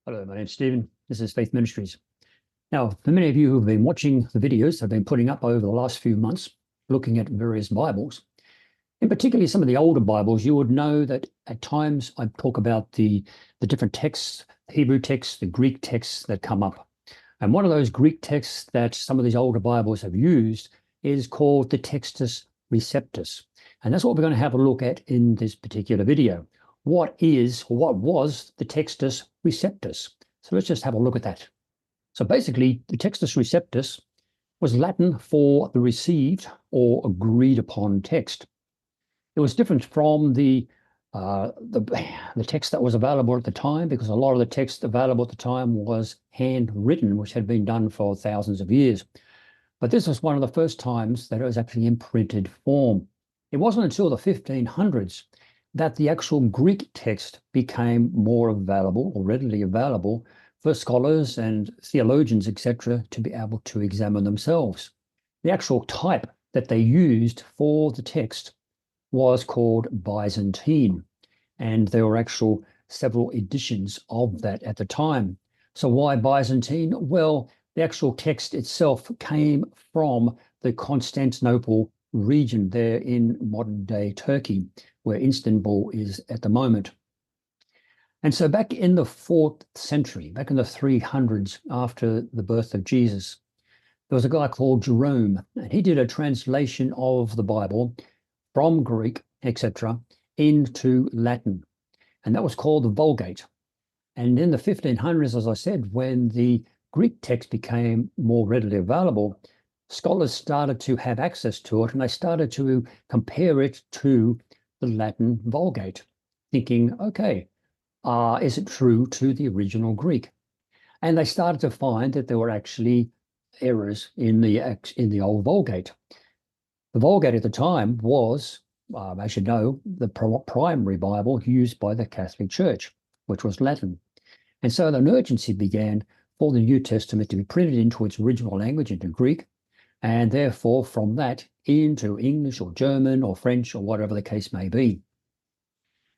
Hello, my name's Stephen. This is Faith Ministries. Now, for many of you who've been watching the videos I've been putting up over the last few months, looking at various Bibles, in particular some of the older Bibles, you would know that at times I talk about the different texts, the Hebrew texts, the Greek texts that come up. And one of those Greek texts that some of these older Bibles have used is called the Textus Receptus. And that's what we're going to have a look at in this particular video. What was the Textus Receptus? So let's just have a look at that. So basically, the Textus Receptus was Latin for the received or agreed upon text. It was different from the text that was available at the time, because a lot of the text available at the time was handwritten, which had been done for thousands of years. But this was one of the first times that it was actually in printed form. It wasn't until the 1500s that the actual Greek text became more available or readily available for scholars and theologians, etc., to be able to examine themselves. The actual type that they used for the text was called Byzantine, and there were actual several editions of that at the time. So why Byzantine? Well, the actual text itself came from the Constantinople region there in modern-day Turkey, where Istanbul is at the moment. And so back in the 4th century, back in the 300s after the birth of Jesus, there was a guy called Jerome, and he did a translation of the Bible from Greek, etc., into Latin. And that was called the Vulgate. And in the 1500s, as I said, when the Greek text became more readily available, scholars started to have access to it, and they started to compare it to the Latin Vulgate, thinking, okay, is it true to the original Greek? And they started to find that there were actually errors in the old Vulgate. The Vulgate at the time was, as you know, the primary Bible used by the Catholic Church, which was Latin. And so an urgency began for the New Testament to be printed into its original language, into Greek, and therefore from that into English or German or French or whatever the case may be.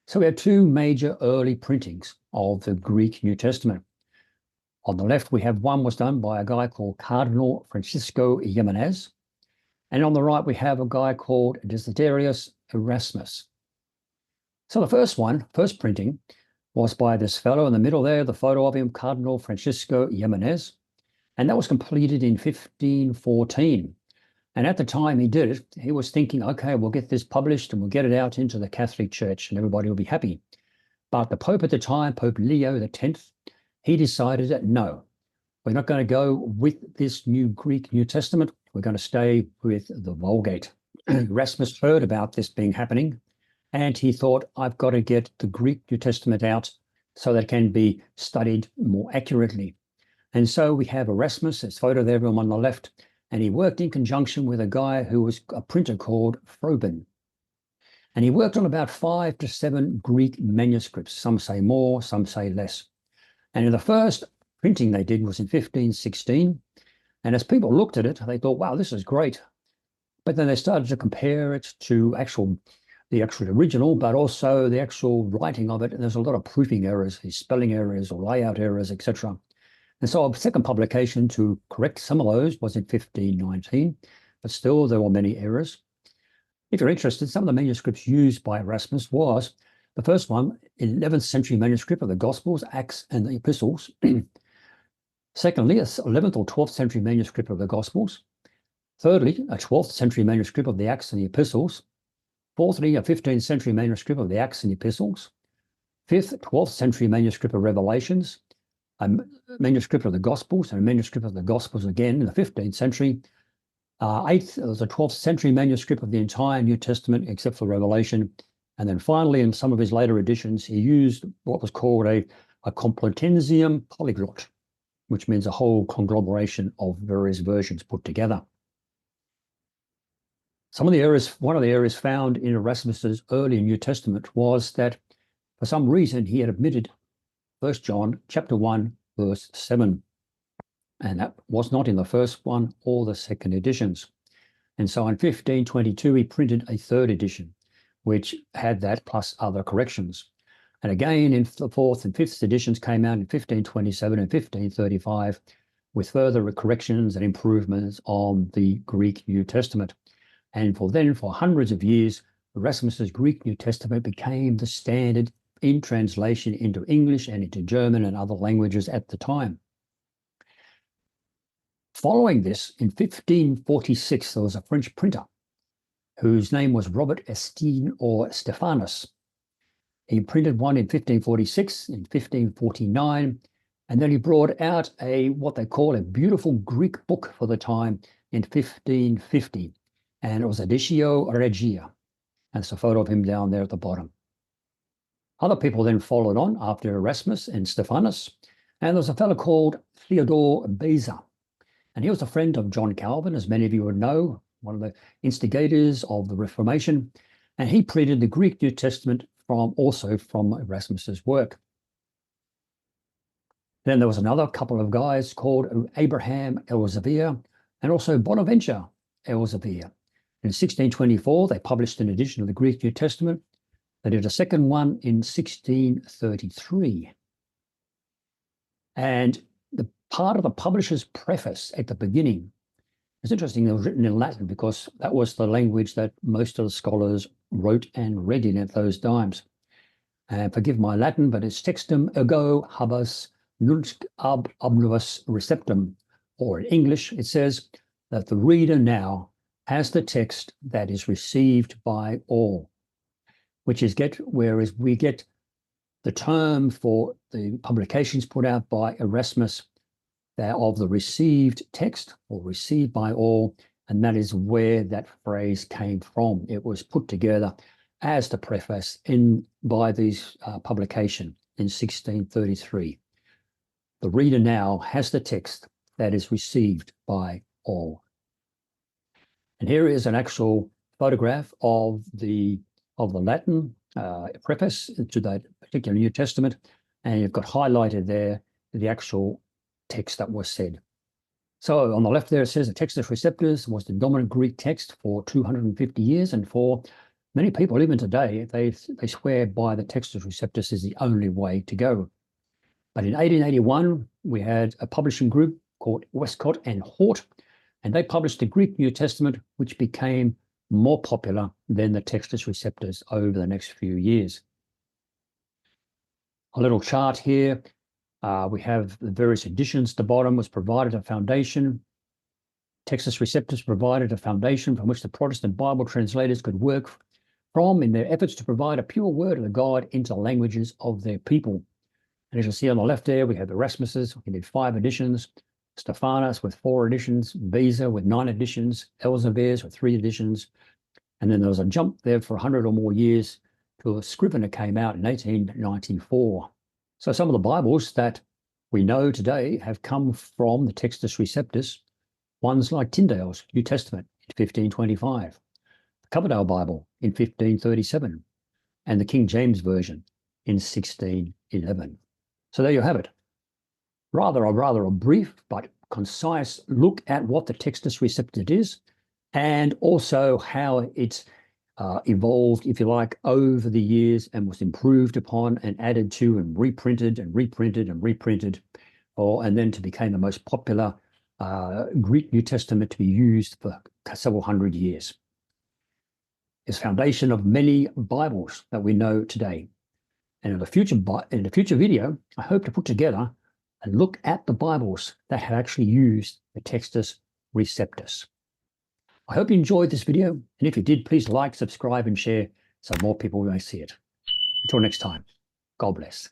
So we have two major early printings of the Greek New Testament. On the left, we have one was done by a guy called Cardinal Francisco Jimenez. And on the right, we have a guy called Desiderius Erasmus. So the first printing, was by this fellow in the middle there, the photo of him, Cardinal Francisco Jimenez. And that was completed in 1514. And at the time he did it, he was thinking, okay, we'll get this published and we'll get it out into the Catholic Church and everybody will be happy. But the Pope at the time, Pope Leo X, he decided that no, we're not going to go with this new Greek New Testament. We're going to stay with the Vulgate. Erasmus heard about this being happening, and he thought, I've got to get the Greek New Testament out so that it can be studied more accurately. And so we have Erasmus, this photo there on the left, and he worked in conjunction with a guy who was a printer called Froben. And he worked on about 5 to 7 Greek manuscripts. Some say more, some say less. And in the first printing they did was in 1516. And as people looked at it, they thought, wow, this is great. But then they started to compare it to the actual original, but also the actual writing of it. And there's a lot of proofing errors, spelling errors or layout errors, etc. And so a second publication to correct some of those was in 1519, but still there were many errors. If you're interested, some of the manuscripts used by Erasmus was the first one, 11th century manuscript of the Gospels, Acts and the Epistles. Secondly, a 11th or 12th century manuscript of the Gospels. Thirdly, a 12th century manuscript of the Acts and the Epistles. Fourthly, a 15th century manuscript of the Acts and the Epistles. Fifth, 12th century manuscript of Revelations. A manuscript of the Gospels, and a manuscript of the Gospels again in the 15th century. Eighth, there was a 12th century manuscript of the entire New Testament except for Revelation. And then finally, in some of his later editions, he used what was called a Complutensium polyglot, which means a whole conglomeration of various versions put together. One of the errors found in Erasmus's early New Testament was that for some reason he had omitted 1 John chapter 1, verse 7. And that was not in the first one or the second editions. And so in 1522, he printed a third edition, which had that plus other corrections. And again, in the 4th and 5th editions came out in 1527 and 1535 with further corrections and improvements on the Greek New Testament. And for hundreds of years, Erasmus's Greek New Testament became the standard in translation into English and into German and other languages at the time. Following this, in 1546, there was a French printer whose name was Robert Estienne or Stephanus. He printed one in 1546, in 1549, and then he brought out what they call a beautiful Greek book for the time in 1550, and it was Editio Regia. And it's a photo of him down there at the bottom. Other people then followed on after Erasmus and Stephanus, and there was a fellow called Theodore Beza, and he was a friend of John Calvin, as many of you would know, one of the instigators of the Reformation, and he printed the Greek New Testament also from Erasmus's work. Then there was another couple of guys called Abraham Elzevir and also Bonaventure Elzevir. In 1624, they published an edition of the Greek New Testament. They did a second one in 1633. And the part of the publisher's preface at the beginning, it's interesting, it was written in Latin because that was the language that most of the scholars wrote and read in at those times. And forgive my Latin, but it's textum ego habas nunc ab omnibus receptum, or in English, it says that the reader now has the text that is received by all, whereas we get the term for the publications put out by Erasmus, they're of the received text or received by all, and that is where that phrase came from. It was put together as the preface by these publication in 1633. The reader now has the text that is received by all. And here is an actual photograph of the Latin preface to that particular New Testament, and you've got highlighted there the actual text that was said. So on the left there it says the Textus Receptus was the dominant Greek text for 250 years, and for many people even today they swear by the Textus Receptus is the only way to go. But in 1881 we had a publishing group called Westcott and Hort, and they published the Greek New Testament, which became more popular than the Textus Receptus over the next few years. A little chart here. We have the various editions. The bottom was provided a foundation. Textus Receptus provided a foundation from which the Protestant Bible translators could work from in their efforts to provide a pure word of God into the languages of their people. And as you see on the left there, we have Erasmus's. We did 5 editions. Stephanus with 4 editions. Beza with 9 editions. Elzevir's with 3 editions. And then there was a jump there for 100 or more years till a Scrivener came out in 1894. So some of the Bibles that we know today have come from the Textus Receptus, ones like Tyndale's New Testament in 1525, the Coverdale Bible in 1537, and the King James Version in 1611. So there you have it. Rather a brief but concise look at what the Textus Receptus is, and also how it's evolved, if you like, over the years and was improved upon and added to and reprinted and reprinted and reprinted, and then to become the most popular Greek New Testament to be used for several hundred years. It's foundation of many Bibles that we know today. And in the future video, I hope to put together a look at the Bibles that have actually used the Textus Receptus. I hope you enjoyed this video, and if you did, please like, subscribe, and share so more people may see it. Until next time, God bless.